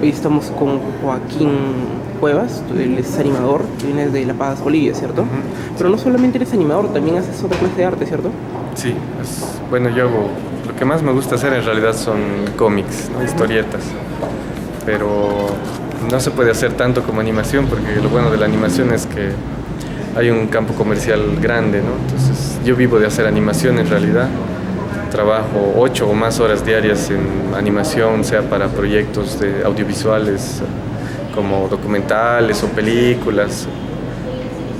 Hoy estamos con Joaquín Cuevas, él es animador, vienes de La Paz, Bolivia, ¿cierto? Pero no solamente eres animador, también haces otra clase de arte, ¿cierto? Sí, bueno, yo hago, lo que más me gusta hacer en realidad son cómics, ¿no? Historietas, pero no se puede hacer tanto como animación, porque lo bueno de la animación es que hay un campo comercial grande, ¿no? Entonces yo vivo de hacer animación en realidad. Trabajo 8 o más horas diarias en animación, sea para proyectos de audiovisuales como documentales o películas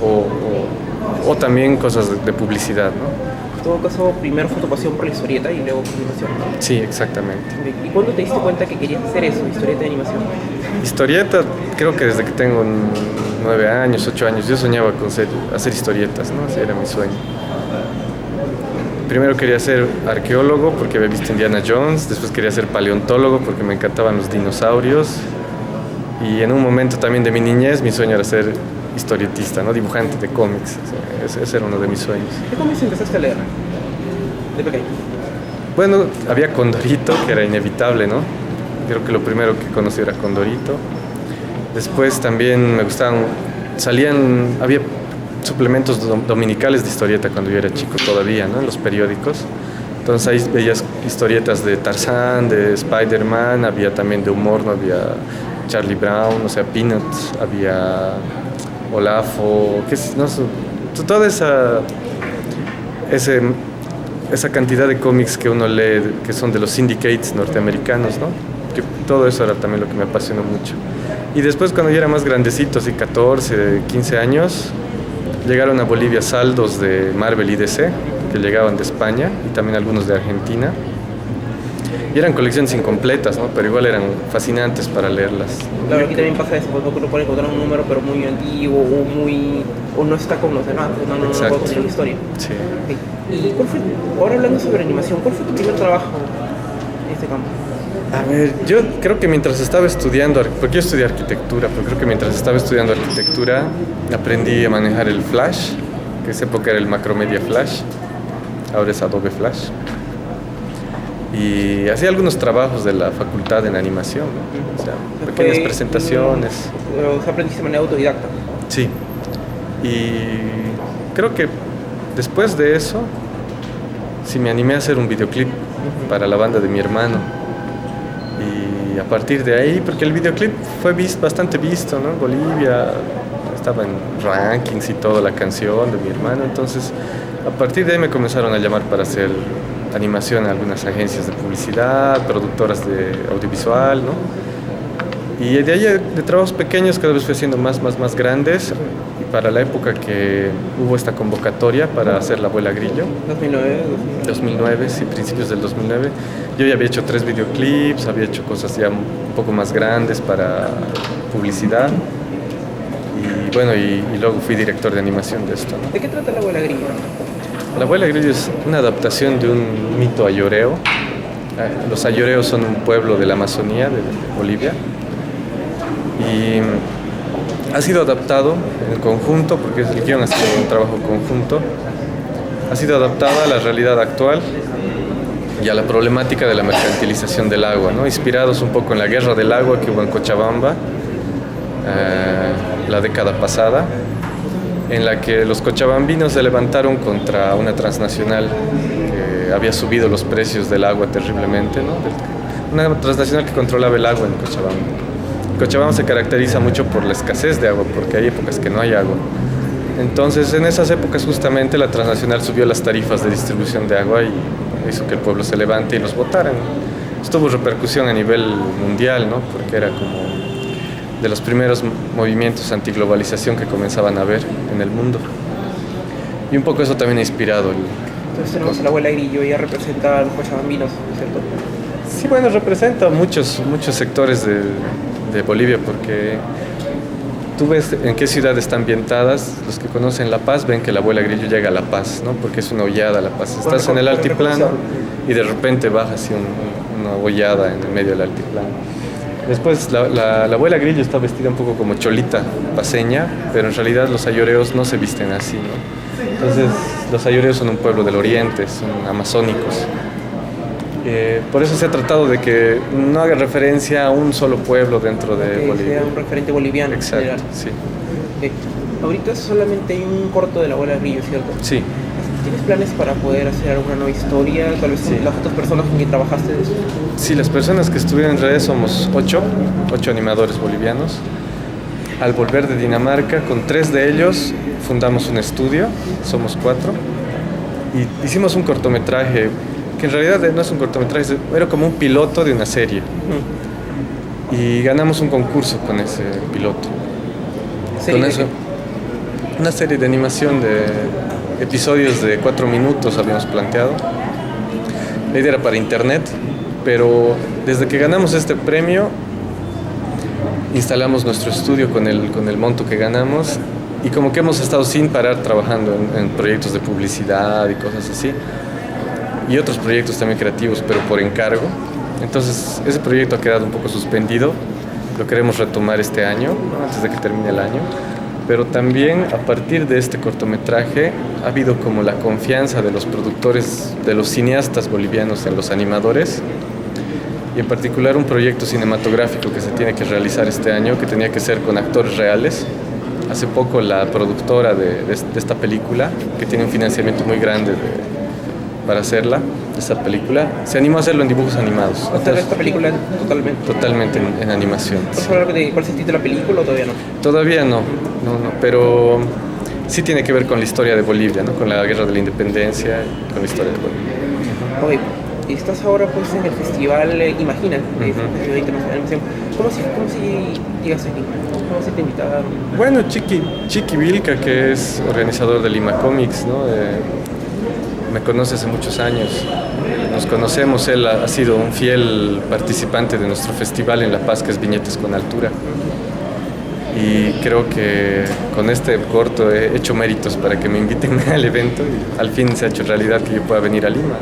o también cosas de publicidad, ¿no? En todo caso, primero fue tu pasión por la historieta y luego por la animación, ¿no? Sí, exactamente. ¿Y cuándo te diste cuenta que querías hacer eso, historieta de animación? Historieta, creo que desde que tengo 9 años, 8 años, yo soñaba con hacer historietas, ¿no? Ese era mi sueño. Primero quería ser arqueólogo porque había visto Indiana Jones, después quería ser paleontólogo porque me encantaban los dinosaurios y en un momento también de mi niñez mi sueño era ser historietista, ¿no? Dibujante de cómics, o sea, ese era uno de mis sueños. ¿Qué cómics empezaste a leer de pequeño? Bueno, había Condorito, que era inevitable, ¿no? Creo que lo primero que conocí era Condorito. Después también me gustaban, había suplementos dominicales de historieta cuando yo era chico todavía, ¿no? En los periódicos. Entonces ahí veías historietas de Tarzán, de Spider-Man, había también de humor, ¿no? Había Charlie Brown, o sea, Peanuts, había Olafo, no sé, toda esa cantidad de cómics que uno lee, que son de los syndicates norteamericanos, ¿no? Que todo eso era también lo que me apasionó mucho. Y después cuando yo era más grandecito, así 14, 15 años, llegaron a Bolivia saldos de Marvel y DC, que llegaban de España y también algunos de Argentina. Y eran colecciones incompletas, ¿no? Pero igual eran fascinantes para leerlas. Claro, aquí también pasa eso, cuando uno puede encontrar un número pero muy antiguo o no está con los demás, no puede contar la historia. Sí. Okay. ¿Y cuál fue, ahora hablando sobre animación, cuál fue tu primer trabajo en este campo? A ver, yo creo que mientras estaba estudiando, porque yo estudié arquitectura, pero creo que mientras estaba estudiando arquitectura aprendí a manejar el Flash, que esa época era el Macromedia Flash, ahora es Adobe Flash. Y hacía algunos trabajos de la facultad en animación, ¿no? O sea, pequeñas presentaciones. O sea, aprendiste de manera autodidacta. Sí. Y creo que después de eso, sí me animé a hacer un videoclip para la banda de mi hermano. Y a partir de ahí, porque el videoclip fue bastante visto, ¿no? En Bolivia, estaba en rankings y toda la canción de mi hermano. Entonces, a partir de ahí me comenzaron a llamar para hacer animación a algunas agencias de publicidad, productoras de audiovisual, ¿no? Y de ahí de trabajos pequeños cada vez fue haciendo más grandes. Y para la época que hubo esta convocatoria para hacer La Abuela Grillo, 2009, sí, principios del 2009, yo ya había hecho 3 videoclips, había hecho cosas ya un poco más grandes para publicidad. Y bueno, y luego fui director de animación de esto, ¿no? ¿De qué trata La Abuela Grillo? La Abuela Grillo es una adaptación de un mito ayoreo. Los ayoreos son un pueblo de la Amazonía, de Bolivia. Y ha sido adaptado en conjunto, porque el guión ha sido un trabajo conjunto. Ha sido adaptada a la realidad actual y a la problemática de la mercantilización del agua, ¿no? Inspirados un poco en la guerra del agua que hubo en Cochabamba la década pasada, en la que los cochabambinos se levantaron contra una transnacional que había subido los precios del agua terriblemente, ¿no? Una transnacional que controlaba el agua en Cochabamba. Cochabamba se caracteriza mucho por la escasez de agua, porque hay épocas que no hay agua. Entonces, en esas épocas justamente la transnacional subió las tarifas de distribución de agua y hizo que el pueblo se levante y los votaran. Esto tuvo repercusión a nivel mundial, ¿no? Porque era como de los primeros movimientos antiglobalización que comenzaban a haber en el mundo. Y un poco eso también ha inspirado. Entonces tenemos a La Abuela Grillo, ella representa a los cochabambinos, ¿cierto? Sí, bueno, representa muchos sectores de Bolivia, porque tú ves en qué ciudad están ambientadas. Los que conocen La Paz ven que La Abuela Grillo llega a La Paz, ¿no? Porque es una hollada a La Paz. Estás en el altiplano y de repente baja así una hollada en el medio del altiplano. Después la Abuela Grillo está vestida un poco como cholita paseña, pero en realidad los ayoreos no se visten así, ¿no? Entonces los ayoreos son un pueblo del oriente, son amazónicos. Por eso se ha tratado de que no haga referencia a un solo pueblo dentro de Que Bolivia. sea un referente boliviano. En Exacto, general. sí. Ok. Ahorita solamente hay un corto de la abuela Grillo, ¿cierto? Sí. ¿Tienes planes para poder hacer alguna nueva historia? Tal vez Sí. las otras personas con quien trabajaste de eso. Sí, las personas que estuvieron en redes somos ocho animadores bolivianos. Al volver de Dinamarca, con 3 de ellos fundamos un estudio, somos 4, y hicimos un cortometraje, que en realidad no es un cortometraje, era como un piloto de una serie. Y ganamos un concurso con ese piloto. ¿Serie Con de eso, una serie de animación de episodios de 4 minutos habíamos planteado. La idea era para internet, pero desde que ganamos este premio instalamos nuestro estudio con el monto que ganamos, y como que hemos estado sin parar trabajando en proyectos de publicidad y cosas así, y otros proyectos también creativos, pero por encargo. Entonces ese proyecto ha quedado un poco suspendido, lo queremos retomar este año, ¿no? Antes de que termine el año. Pero también a partir de este cortometraje ha habido como la confianza de los productores, de los cineastas bolivianos en los animadores, y en particular un proyecto cinematográfico que se tiene que realizar este año, que tenía que ser con actores reales. Hace poco la productora de esta película, que tiene un financiamiento muy grande para hacerla, de esta película, se animó a hacerlo en dibujos animados. ¿Va a estar esta película totalmente? Totalmente en animación. ¿Puedes hablar de cuál es el título de la película o todavía no? Todavía no, pero sí tiene que ver con la historia de Bolivia, ¿no? Con la guerra de la independencia, y con la historia de Bolivia. Ok, y estás ahora pues en el festival Imagina, que es un festival internacional de animación. ¿Cómo si llegaste aquí? ¿Cómo se te invitaron? Bueno, Chiqui Vilca, que es organizador de Lima Comics, ¿no? Me conoce hace muchos años. Nos conocemos, él ha sido un fiel participante de nuestro festival en La Paz, que es Viñetas con Altura. Y creo que con este corto he hecho méritos para que me inviten al evento, y al fin se ha hecho realidad que yo pueda venir a Lima.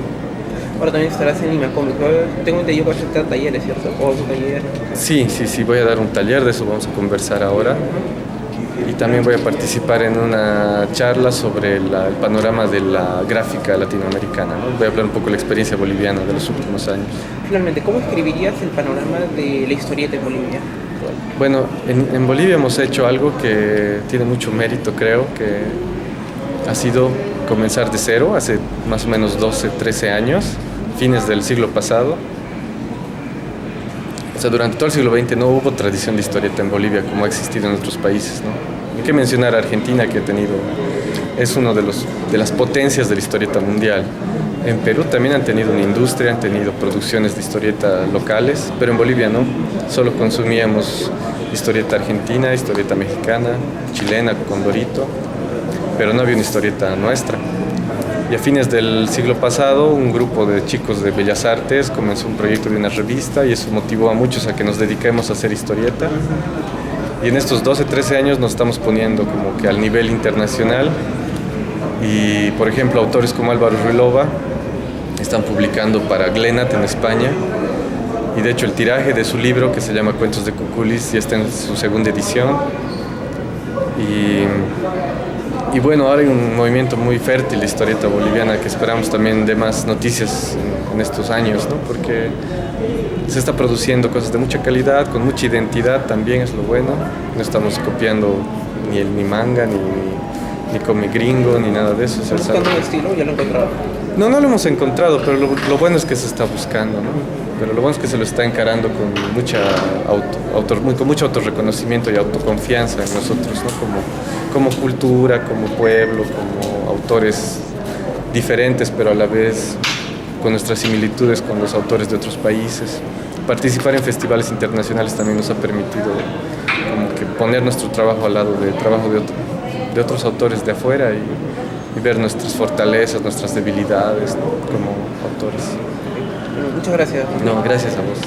Ahora también estarás en Lima Comics. Tengo entendido que vas a hacer talleres, ¿cierto? O un taller. Sí, voy a dar un taller, de eso vamos a conversar ahora. Y también voy a participar en una charla sobre el panorama de la gráfica latinoamericana, ¿no? Voy a hablar un poco de la experiencia boliviana de los últimos años. Finalmente, ¿cómo escribirías el panorama de la historieta en Bolivia? Bueno, en Bolivia hemos hecho algo que tiene mucho mérito, creo, que ha sido comenzar de cero, hace más o menos 12, 13 años, fines del siglo pasado. O sea, durante todo el siglo XX no hubo tradición de historieta en Bolivia como ha existido en otros países, ¿no? Hay que mencionar a Argentina, que es uno de las potencias de la historieta mundial. En Perú también han tenido una industria, han tenido producciones de historieta locales, pero en Bolivia no. Solo consumíamos historieta argentina, historieta mexicana, chilena, Condorito, pero no había una historieta nuestra. Y a fines del siglo pasado, un grupo de chicos de Bellas Artes comenzó un proyecto de una revista, y eso motivó a muchos a que nos dediquemos a hacer historieta. Y en estos 12, 13 años nos estamos poniendo como que al nivel internacional. Y, por ejemplo, autores como Álvaro Ruilova están publicando para Glenat en España. Y de hecho el tiraje de su libro, que se llama Cuentos de Cuculis, ya está en su segunda edición. Y bueno, ahora hay un movimiento muy fértil de historieta boliviana que esperamos también de más noticias en estos años, ¿no? Porque se está produciendo cosas de mucha calidad, con mucha identidad también, es lo bueno. No estamos copiando ni manga, ni cómic gringo, ni nada de eso. ¿Estás buscando un estilo? ¿Ya lo he encontrado? No lo hemos encontrado, pero lo bueno es que se está buscando, ¿no? Pero lo bueno es que se lo está encarando con con mucho autorreconocimiento y autoconfianza en nosotros, ¿no? Como cultura, como pueblo, como autores diferentes, pero a la vez con nuestras similitudes con los autores de otros países. Participar en festivales internacionales también nos ha permitido como que poner nuestro trabajo al lado del trabajo de otros autores de afuera, y ver nuestras fortalezas, nuestras debilidades, ¿no? Como autores. Bueno, muchas gracias. No, gracias a vos.